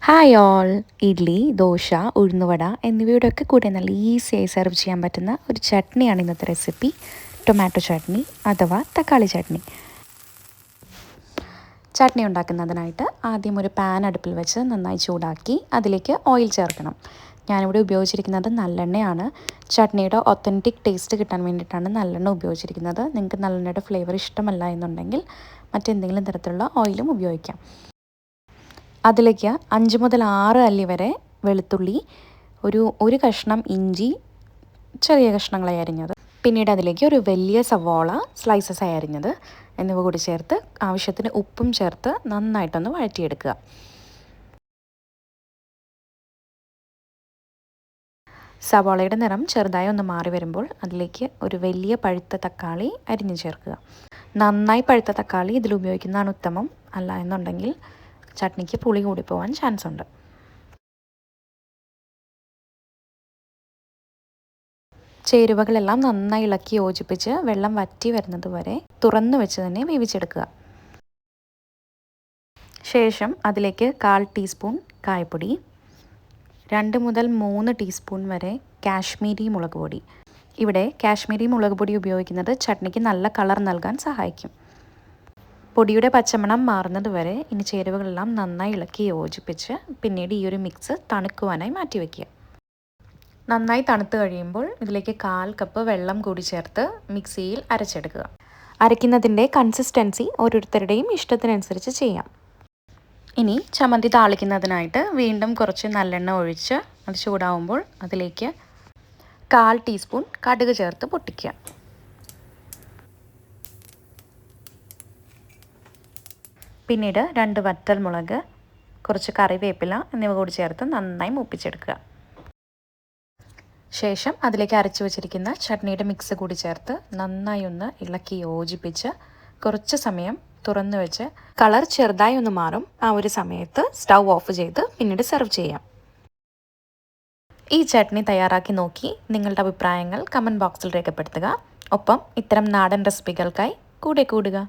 Hi all. Idli, dosa, ഉഴുന്നുവട എന്നിവയോടൊക്കെ കൂടെ നല്ല ഈസിയായി സെർവ് ചെയ്യാൻ പറ്റുന്ന ഒരു ചട്നിയാണ് ഇന്നത്തെ റെസിപ്പി. ടൊമാറ്റോ ചട്നി അഥവാ തക്കാളി ചട്നി. ചട്നി ഉണ്ടാക്കുന്നതിനായിട്ട് ആദ്യം ഒരു പാൻ അടുപ്പിൽ വെച്ച് നന്നായി ചൂടാക്കി അതിലേക്ക് ഓയിൽ ചേർക്കണം. ഞാനിവിടെ ഉപയോഗിച്ചിരിക്കുന്നത് നല്ലെണ്ണയാണ്. ചട്നിയുടെ ഒത്തൻറ്റിക് ടേസ്റ്റ് കിട്ടാൻ വേണ്ടിയിട്ടാണ് നല്ലെണ്ണ ഉപയോഗിച്ചിരിക്കുന്നത്. നിങ്ങൾക്ക് നല്ലെണ്ണയുടെ ഫ്ലേവർ ഇഷ്ടമല്ല എന്നുണ്ടെങ്കിൽ മറ്റെന്തെങ്കിലും തരത്തിലുള്ള ഓയിലും ഉപയോഗിക്കാം. അതിലേക്ക് 5 മുതൽ 6 അല്ലി വരെ വെളുത്തുള്ളി, ഒരു കഷ്ണം ഇഞ്ചി ചെറിയ കഷ്ണങ്ങളായി അരിഞ്ഞത്, പിന്നീട് അതിലേക്ക് ഒരു വലിയ സവാള സ്ലൈസസായി അരിഞ്ഞത് എന്നിവ കൂടി ചേർത്ത് ആവശ്യത്തിന് ഉപ്പും ചേർത്ത് നന്നായിട്ടൊന്ന് വഴറ്റിയെടുക്കുക. സവാളയുടെ നിറം ചെറുതായി ഒന്ന് മാറി വരുമ്പോൾ അതിലേക്ക് ഒരു വലിയ പഴുത്ത തക്കാളി അരിഞ്ഞു ചേർക്കുക. നന്നായി പഴുത്ത തക്കാളി ഇതിൽ ഉപയോഗിക്കുന്നതാണ് ഉത്തമം. അല്ല എന്നുണ്ടെങ്കിൽ ചട്നിക്ക് പുളി കൂടിപ്പോവാൻ ചാൻസ് ഉണ്ട്. ചേരുവകളെല്ലാം നന്നായി ഇളക്കി യോജിപ്പിച്ച് വെള്ളം വറ്റി വരുന്നത് വരെ തുറന്നു വെച്ച് തന്നെ വേവിച്ചെടുക്കുക. ശേഷം അതിലേക്ക് 1/4 ടീസ്പൂൺ കായപ്പൊടി, 2 മുതൽ 3 ടീസ്പൂൺ വരെ കാശ്മീരി മുളക് പൊടി. ഇവിടെ കാശ്മീരി മുളക് പൊടി ഉപയോഗിക്കുന്നത് ചട്നിക്ക് നല്ല കളർ നൽകാൻ സഹായിക്കും. പൊടിയുടെ പച്ചമണം മാറുന്നത് വരെ ഇനി ചേരുവകളെല്ലാം നന്നായി ഇളക്കി യോജിപ്പിച്ച് പിന്നീട് ഈ ഒരു മിക്സ് തണുക്കുവാനായി മാറ്റി വയ്ക്കുക. നന്നായി തണുത്ത് കഴിയുമ്പോൾ ഇതിലേക്ക് 1/4 കപ്പ് വെള്ളം കൂടി ചേർത്ത് മിക്സിയിൽ അരച്ചെടുക്കുക. അരയ്ക്കുന്നതിൻ്റെ കൺസിസ്റ്റൻസി ഓരോരുത്തരുടെയും ഇഷ്ടത്തിനനുസരിച്ച് ചെയ്യാം. ഇനി ചമ്മന്തി താളിക്കുന്നതിനായിട്ട് വീണ്ടും കുറച്ച് നല്ലെണ്ണ ഒഴിച്ച് അത് ചൂടാവുമ്പോൾ അതിലേക്ക് 1/4 ടീസ്പൂൺ കടുക് ചേർത്ത് പൊട്ടിക്കുക. പിന്നീട് 2 വറ്റൽമുളക്, കുറച്ച് കറിവേപ്പില എന്നിവ കൂടി ചേർത്ത് നന്നായി മൂപ്പിച്ചെടുക്കുക. ശേഷം അതിലേക്ക് അരച്ചു വച്ചിരിക്കുന്ന ചട്നിയുടെ മിക്സ് കൂടി ചേർത്ത് നന്നായി ഒന്ന് ഇളക്കി യോജിപ്പിച്ച് കുറച്ച് സമയം തുറന്നു വെച്ച് കളർ ചെറുതായി ഒന്ന് മാറും. ആ ഒരു സമയത്ത് സ്റ്റൗ ഓഫ് ചെയ്ത് പിന്നീട് സെർവ് ചെയ്യാം. ഈ ചട്നി തയ്യാറാക്കി നോക്കി നിങ്ങളുടെ അഭിപ്രായങ്ങൾ കമൻറ്റ് ബോക്സിൽ രേഖപ്പെടുത്തുക. ഒപ്പം ഇത്തരം നാടൻ റെസിപ്പികൾക്കായി കൂടെ കൂടുക.